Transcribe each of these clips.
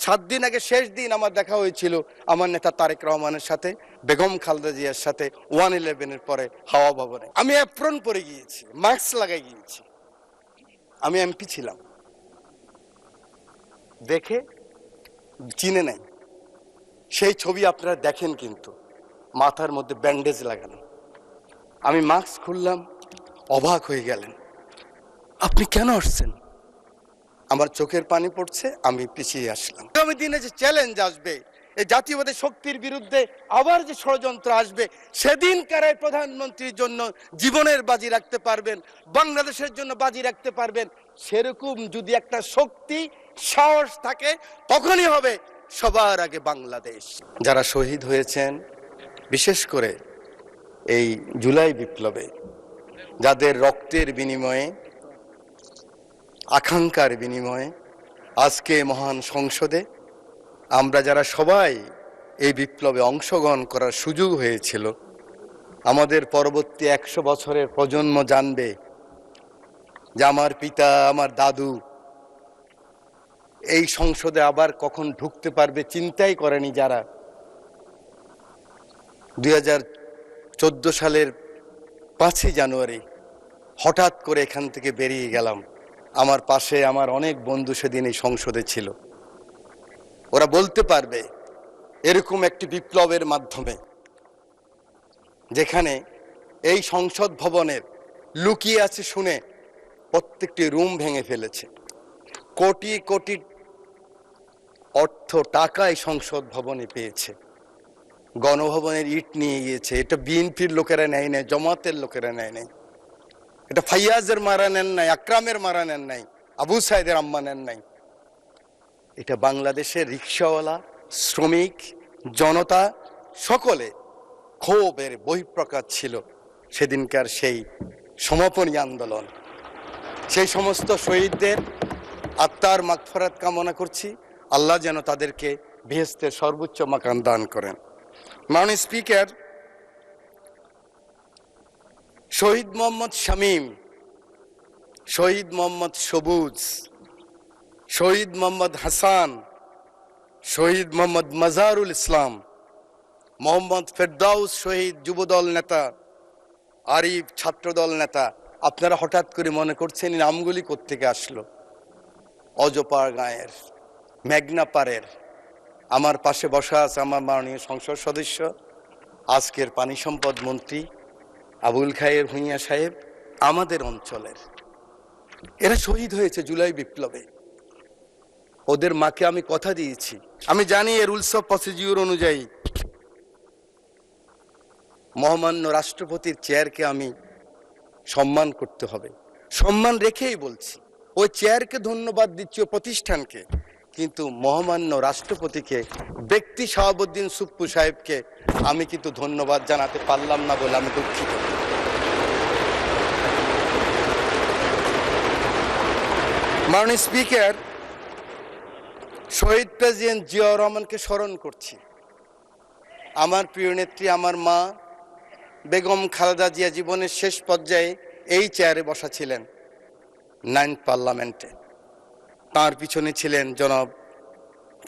7 দিন আগে শেষ দিন আমার দেখা হয়েছিল আমার নেতা তারেক রহমানের সাথে, বেগম খালেদা জিয়ার সাথে 111-এর পরে হাওয়া ভবনে। আমি অ্যাপ্রন পরে গিয়েছি, মাস্ক লাগাই গিয়েছি। আমি এমপি ছিলাম, দেখে চিনে নাই। সেই ছবি আপনারা দেখেন, কিন্তু মাথার মধ্যে ব্যান্ডেজ লাগানো। আমি মাস্ক খুললাম, অবাক হয়ে গেলেন, আপনি কেন আসছেন? আমার চোখের পানি পড়ছে, আমি পিছিয়ে আসলাম। আগামী দিনে যে চ্যালেঞ্জ আসবে, এই জাতীয়বাদী শক্তির বিরুদ্ধে আবার যে ষড়যন্ত্র আসবে, সেদিনকার প্রধানমন্ত্রীর জন্য জীবনের বাজি রাখতে পারবেন, বাংলাদেশের জন্য বাজি রাখতে পারবেন, সেরকম যদি একটা শক্তি সাহস থাকে, তখনই হবে সবার আগে বাংলাদেশ। যারা শহীদ হয়েছেন, বিশেষ করে এই জুলাই বিপ্লবে, যাদের রক্তের বিনিময়ে, আকাঙ্ক্ষার বিনিময়ে আজকে মহান সংসদে আমরা যারা সবাই এই বিপ্লবে অংশগ্রহণ করার সুযোগ হয়েছিল, আমাদের পরবর্তী 100 বছরের প্রজন্ম জানবে যে আমার পিতা, আমার দাদু এই সংসদে আবার কখন ঢুকতে পারবে চিন্তাই করেনি। যারা 2014 সালের 5ই জানুয়ারি হঠাৎ করে এখান থেকে বেরিয়ে গেলাম, আমার পাশে আমার অনেক বন্ধু সেদিন এই সংসদে ছিল। ওরা বলতে পারবে এরকম একটি বিপ্লবের মাধ্যমে, যেখানে এই সংসদ ভবনের লুকিয়ে আছে শুনে প্রত্যেকটি রুম ভেঙে ফেলেছে, কোটি কোটি অর্থ টাকা এই সংসদ ভবনে পেয়েছে, গণভবনের ইট নিয়ে গিয়েছে। এটা বিএনপির লোকেরা নেয় নাই, জামাতের লোকেরা নেয় নাই, এটা ফাইয়াজের মারা নেন নাই, আকরামের মারা নেন নাই, আবু সাইদের আম্মা নেন নাই। এটা বাংলাদেশের রিক্সাওয়ালা, শ্রমিক, জনতা সকলে ক্ষোভের বহিঃপ্রকাশ ছিল সেদিনকার সেই সমাপনী আন্দোলন। সেই সমস্ত শহীদদের আত্মার মাগফিরাত কামনা করছি, আল্লাহ যেন তাদেরকে বেহেশতের সর্বোচ্চ মাকাম দান করেন। মাননীয় স্পিকার, শহীদ মোহাম্মদ শামীম, শহীদ মোহাম্মদ সবুজ, শহীদ মোহাম্মদ হাসান, শহীদ মোহাম্মদ মাজারুল ইসলাম, মোহাম্মদ ফেরদাউস শহীদ যুবদল নেতা, আরিফ ছাত্রদল নেতা, আপনারা হঠাৎ করে মনে করছেন এই নামগুলি কোত্থেকে আসলো? অজপাড় গাঁয়ের, মেঘনা পাড়ের। আমার পাশে বসা আছে আমার মাননীয় সংসদ সদস্য, আজকের পানি সম্পদ মন্ত্রী আবুল খায়ের ভূঁইয়া সাহেব, আমাদের অঞ্চলের। এরা শহীদ হয়েছে জুলাই বিপ্লবে। ওদের মাকে আমি কথা দিয়েছি, আমি জানি এর রুলস অফ প্রসিডিউর অনুযায়ী মহামান্য রাষ্ট্রপতির চেয়ারকে আমি সম্মান করতে হবে, সম্মান রেখেই বলছি। ওই চেয়ারকে ধন্যবাদ দিচ্ছি, ও প্রতিষ্ঠানকে, কিন্তু মহামান্য রাষ্ট্রপতিকে, ব্যক্তি শাহাবুদ্দিন সুপ্পু সাহেবকে আমি কিন্তু ধন্যবাদ জানাতে পারলাম না বলে আমি দুঃখিত। মাননীয় স্পিকার, শহীদ প্রেসিডেন্ট জিয়াউর রহমানকে স্মরণ করছি। আমার প্রিয় নেত্রী, আমার মা বেগম খালেদা জিয়া জীবনের শেষ পর্যায়ে এই চেয়ারে বসা ছিলেন 9th পার্লামেন্টে। তার পিছনে ছিলেন জনাব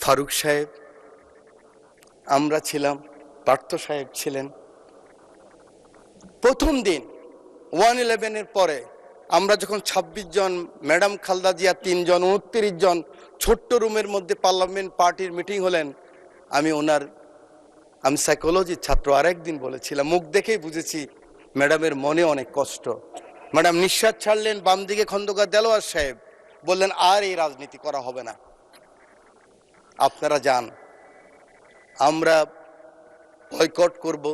ফারুক সাহেব, আমরা ছিলাম, পার্থ সাহেব ছিলেন। প্রথম দিন 111-এর পরে আমরা যখন 26 জন, ম্যাডাম খালেদা জিয়া 3 জন, 29 জন ছোট্ট রুমের মধ্যে পার্লামেন্ট পার্টির মিটিং হলেন, আমি সাইকোলজির ছাত্র, আরেকদিন বলেছিলাম, মুখ দেখেই বুঝেছি ম্যাডামের মনে অনেক কষ্ট। ম্যাডাম নিঃশ্বাস ছাড়লেন, বাম দিকে খন্দকার দেলোয়ার সাহেব বললেন, আর এই রাজনীতি করা হবে না, আপনারা যান, আমরা বয়কট করব।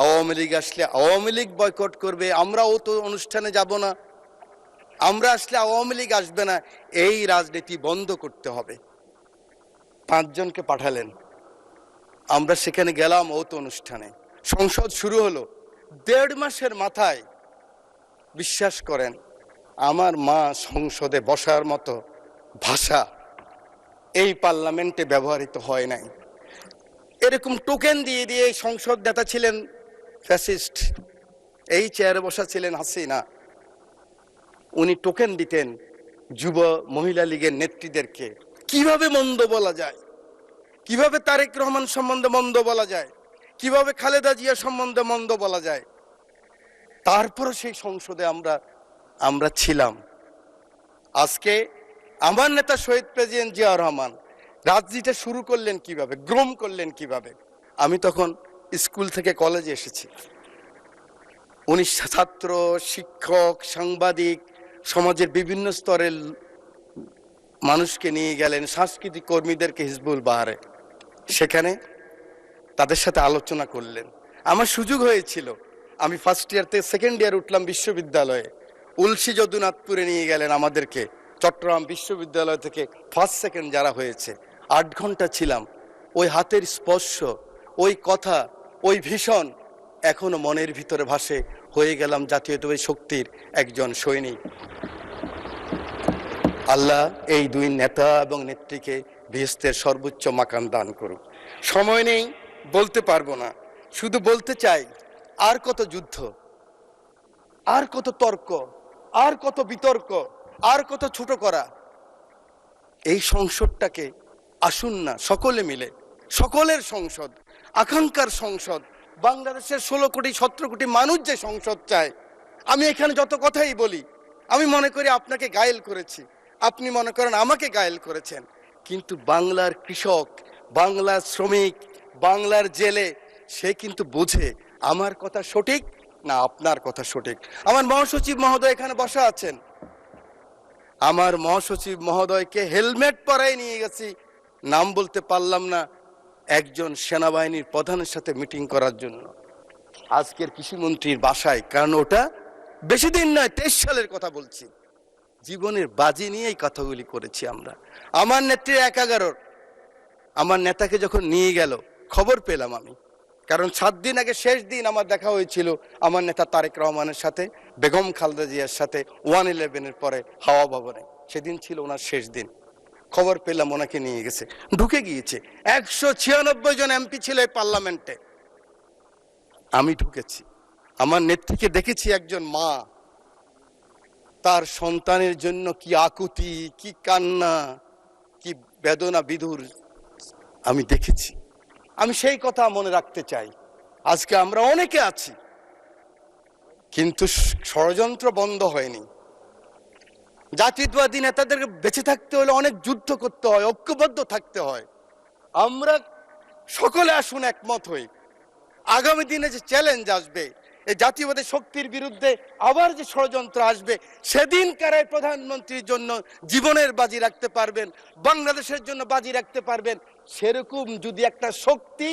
আওয়ামী লীগ আসলে আওয়ামী লীগ বয়কট করবে, আমরাও তো অনুষ্ঠানে যাব না, আমরা আসলে আওয়ামী লীগ আসবে না, এই রাজনীতি বন্ধ করতে হবে। 5 জনকে পাঠালেন, আমরা সেখানে গেলাম ওত অনুষ্ঠানে। সংসদ শুরু হলো, 1.5 মাসের মাথায় বিশ্বাস করেন আমার মা সংসদে বসার মতো ভাষা এই পার্লামেন্টে ব্যবহৃত হয় নাই। এরকম টোকেন দিয়ে দিয়ে সংসদ নেতা ছিলেন ফ্যাসিস্ট, এই চেয়ারে বসা ছিলেন হাসিনা। উনি টোকেন দিতেন যুব মহিলা লীগের নেত্রীদেরকে, কিভাবে মন্দ বলা যায়, কিভাবে তারেক রহমান সম্বন্ধে মন্দ বলা যায়, কিভাবে খালেদা জিয়া সম্বন্ধে মন্দ বলা যায়। তারপরও সেই সংসদে আমরা ছিলাম। আজকে আমার নেতা শহীদ প্রেসিডেন্ট জিয়াউর রহমান রাজনীতিটা শুরু করলেন কিভাবে, গ্রোম করলেন কিভাবে। আমি তখন স্কুল থেকে কলেজে এসেছি। উনি ছাত্র, শিক্ষক, সাংবাদিক, সমাজের বিভিন্ন স্তরের মানুষকে নিয়ে গেলেন, সাংস্কৃতিক কর্মীদেরকে হিজবুল বাহারে, সেখানে তাদের সাথে আলোচনা করলেন। আমার সুযোগ হয়েছিল, আমি ফার্স্ট ইয়ার থেকে সেকেন্ড ইয়ার উঠলাম বিশ্ববিদ্যালয়ে। উলসি যদুনাথপুরে নিয়ে গেলেন আমাদেরকে, চট্টগ্রাম বিশ্ববিদ্যালয় থেকে ফার্স্ট সেকেন্ড যারা হয়েছে। 8 ঘন্টা ছিলাম। ওই হাতের স্পর্শ, ওই কথা, ওই ভীষণ এখনো মনের ভিতরে ভাসে। হয়ে গেলাম জাতীয়তাবাদী শক্তির একজন সৈনিক। আল্লাহ এই দুই নেতা এবং নেত্রীকে বেহেশতের সর্বোচ্চ মাকাম দান করুক। সময় নেই, বলতে পারবো না। শুধু বলতে চাই, আর কত যুদ্ধ, আর কত তর্ক, আর কত বিতর্ক, আর কত ছোট করা। এই সংসদটাকে আসুন না সকলে মিলে, সকলের সংসদ, আকাঙ্ক্ষার সংসদ, বাংলাদেশের 16 কোটি 17 কোটি মানুষ যে সংসদ চায়। আমি এখানে যত কথাই বলি, আমি মনে করি আপনাকে গায়েল করেছি, আপনি মনে করেন আমাকে গায়েল করেছেন, কিন্তু বাংলার কৃষক, বাংলার শ্রমিক, বাংলার জেলে সে কিন্তু বোঝে আমার কথা সঠিক না আপনার কথা সঠিক। আমার মহাসচিব মহোদয় এখানে বসা আছেন। আমার মহাসচিব মহোদয়কে হেলমেট পরাই নিয়ে গেছি, নাম বলতে পারলাম না, একজন সেনাবাহিনীর প্রধানের সাথে মিটিং করার জন্য আজকের কৃষিমন্ত্রীর বাসায়। কারণ ওটা বেশি দিন নয়, 23 সালের কথা বলছি। জীবনের বাজি নিয়েই কথাগুলি করেছি আমরা। আমার নেত্রীর 11 আমার নেতাকে যখন নিয়ে গেল খবর পেলাম আমি, কারণ 7 দিন আগে শেষ দিন আমার দেখা হয়েছিল আমার নেতা তারেক রহমানের সাথে, বেগম খালেদা জিয়ার সাথে 111-এর পরে হাওয়া ভবনে। সেদিন ছিল ওনার শেষ দিন। খবর পেলাম ওনাকে নিয়ে গেছে, ঢুকে গিয়েছে। 196 জন এমপি ছিল এই পার্লামেন্টে। আমি ঢুকেছি, আমার নেত্রীকে দেখেছি একজন মা, তার সন্তানের জন্য কি আকুতি, কি কান্না, কি বেদনা বিধুর আমি দেখেছি। আমি সেই কথা মনে রাখতে চাই। আজকে আমরা অনেকে আছি, কিন্তু ষড়যন্ত্র বন্ধ হয়নি। জাতীয়তাবাদী নেতাদেরকে বেঁচে থাকতে হলে অনেক যুদ্ধ করতে হয়, ঐক্যবদ্ধ থাকতে হয়। আমরা সকলে আসুন একমত হই। আগামী দিনে যে চ্যালেঞ্জ আসবে, এই জাতীয়বাদী শক্তির বিরুদ্ধে আবার যে ষড়যন্ত্র আসবে, সেদিন কারাই প্রধানমন্ত্রীর জন্য জীবনের বাজি রাখতে পারবেন, বাংলাদেশের জন্য বাজি রাখতে পারবেন। সেরকম যদি একটা শক্তি,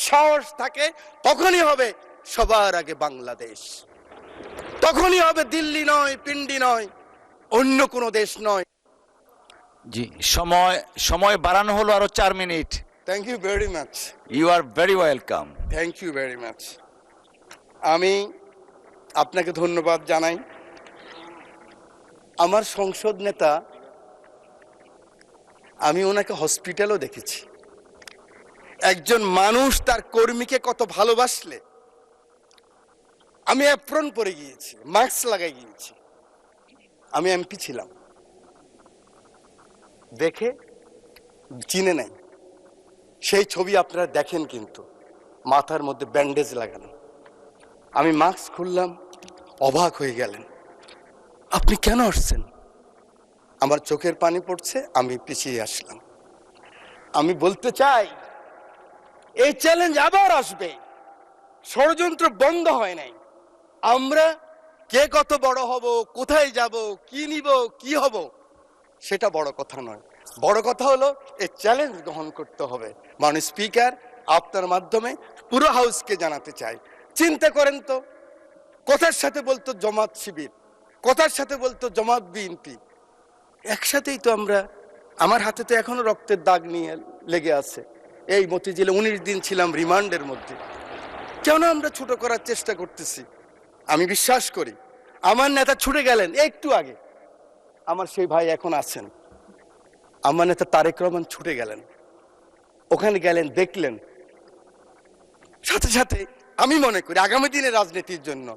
সাহস থাকে, তখনই হবে সবার আগে বাংলাদেশ, তখনই হবে দিল্লি নয়, পিন্ডি নয়, অন্য কোনো দেশ নয়। জি, সময় বাড়ানো হলো আরো 4 মিনিট। Thank you very much. You are very welcome. Thank you very much. আমি আপনাকে ধন্যবাদ জানাই। আমার সংসদ নেতা, আমি ওনাকে হসপিটালও দেখেছি। একজন মানুষ তার কর্মীকে কত ভালোবাসলে, আমি অ্যাপ্রন পরে গিয়েছি, মাস্ক লাগাই গিয়েছি। আমি এমপি ছিলাম, দেখে চিনে নাই। সেই ছবি আপনারা দেখেন, কিন্তু মাথার মধ্যে ব্যান্ডেজ লাগানো। আমি মাস্ক খুললাম, অবাক হয়ে গেলেন, আপনি কেন আসছেন? আমার চোখের পানি পড়ছে, আমি পিছিয়ে আসলাম। আমি বলতে চাই, এই চ্যালেঞ্জ আবার আসবে, ষড়যন্ত্র বন্ধ হয় নাই। আমরা কে কত বড় হব, কোথায় যাব, কি নিব, কি হব, সেটা বড় কথা নয়। বড় কথা হলো এই চ্যালেঞ্জ গ্রহণ করতে হবে। মাননীয় স্পিকার, আপনার মাধ্যমে পুরো হাউসকে জানাতে চাই, চিন্তা করেন তো, কথার সাথে বলতো জামাত শিবির, কথার সাথে বলতো জামাত বিএনপি, একসাথেই তো আমরা। আমার হাতে তো এখনো রক্তের দাগ নিয়ে লেগে আছে। এই মতিঝিলে 19 দিন ছিলাম রিমান্ডের মধ্যে। কেন আমরা ছোট করার চেষ্টা করতেছি? আমি বিশ্বাস করি আমার নেতা ছুটে গেলেন একটু আগে, আমার সেই ভাই এখন আছেন। আমার নেতা তারেক রহমান ছুটে গেলেন, ওখানে গেলেন, দেখলেন। সাথে সাথে আমি মনে করি আগামী দিনের রাজনীতির জন্য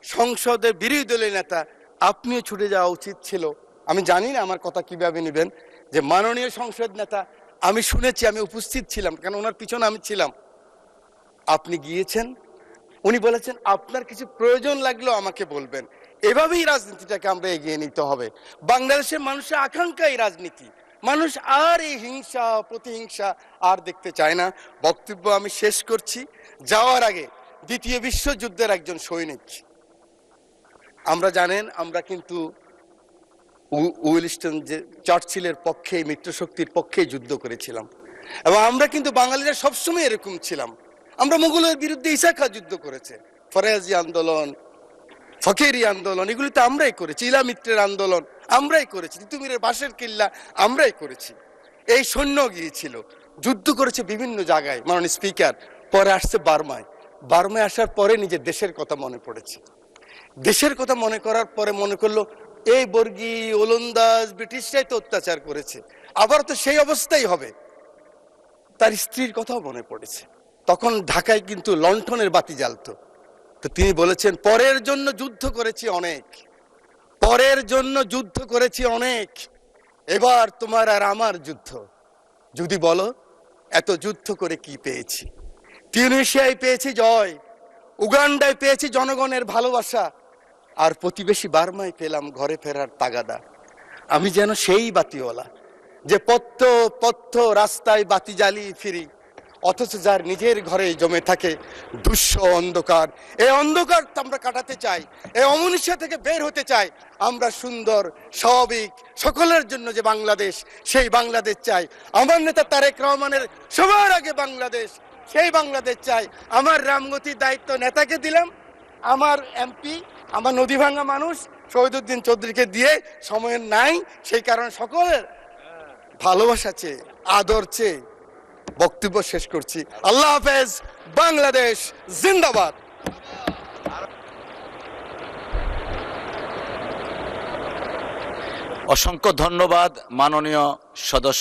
সংসদের বিরোধী দলের নেতা আপনিও ছুটে যাওয়া উচিত ছিল। আমি জানি না আমার কথা কিভাবে নেবেন, যে মাননীয় সংসদ নেতা আমি শুনেছি, আমি উপস্থিত ছিলাম, কারণ ওনার পিছনে আমি ছিলাম। আপনি গিয়েছেন, উনি বলেছেন আপনার কিছু প্রয়োজন লাগলেও আমাকে বলবেন। এভাবেই রাজনীতিটাকে আমরা এগিয়ে নিতে হবে। বাংলাদেশের মানুষের আকাঙ্ক্ষা এই রাজনীতি। মানুষ আর এই হিংসা প্রতিহিংসা আর দেখতে চায় না। বক্তব্য আমি শেষ করছি। যাওয়ার আগে দ্বিতীয় বিশ্বযুদ্ধের একজন সৈনিক, আমরা জানেন আমরা কিন্তু উইলস্টন যে চার্চিলের পক্ষে, মিত্রশক্তির পক্ষে যুদ্ধ করেছিলাম, এবং আমরা কিন্তু বাঙালিরা সবসময় এরকম ছিলাম। আমরা মুঘলের বিরুদ্ধে ঈসা খাঁ যুদ্ধ করেছে, ফরাজি আন্দোলন, ফকেরি আন্দোলন, এগুলি তো আমরাই করেছি। ইলা মিত্রের আন্দোলন আমরাই করেছি, তিতুমিরের বাঁশের কিল্লা আমরাই করেছি। এই সৈন্য গিয়েছিল, যুদ্ধ করেছে বিভিন্ন জায়গায়, মাননীয় স্পিকার। পরে আসছে বার্মায়। বার্মায় আসার পরে নিজের দেশের কথা মনে পড়েছে। দেশের কথা মনে করার পরে মনে করলো এই বর্গী ওলন্দাজ ব্রিটিশরাই তো অত্যাচার করেছে, আবার তো সেই অবস্থাই হবে। তার স্ত্রীর কথাও মনে পড়েছে। তখন ঢাকায় কিন্তু লণ্ঠনের বাতি জ্বালতো। তো তিনি বলেছেন, পরের জন্য যুদ্ধ করেছি অনেক, পরের জন্য যুদ্ধ করেছি অনেক, এবার তোমার আর আমার যুদ্ধ। যদি বলো এত যুদ্ধ করে কি পেয়েছি? তিউনিসিয়ায় পেয়েছি জয়, উগান্ডায় পেয়েছি জনগণের ভালোবাসা, আর প্রতিবেশী বার্মায় পেলাম ঘরে ফেরার তাগাদা। আমি যেন সেই বাতিওয়ালা যে পথ পথ রাস্তায় বাতি জ্বালিয়ে ফিরি, অথচ যার নিজের ঘরে জমে থাকে দুঃস্ব অন্ধকার। এই অন্ধকার তো আমরা কাটাতে চাই, এই অমনীষা থেকে বের হতে চাই। আমরা সুন্দর স্বাভাবিক সকলের জন্য যে বাংলাদেশ, সেই বাংলাদেশ চাই। আমার নেতা তারেক রহমানের সবার আগে বাংলাদেশ, সেই বাংলাদেশ চাই। আমার রামগতির দায়িত্ব নেতাকে দিলাম, আমার এমপি, আমার নদী ভাঙা মানুষ শহীদুদ্দিন চৌধুরীকে দিয়ে সময় নাই, সেই কারণে সকলের ভালোবাসা চেয়ে, আদর চেয়ে বক্তব্য শেষ করছি। আল্লাহ হাফেজ, বাংলাদেশ জিন্দাবাদ। অসংখ্য ধন্যবাদ মাননীয় সদস্য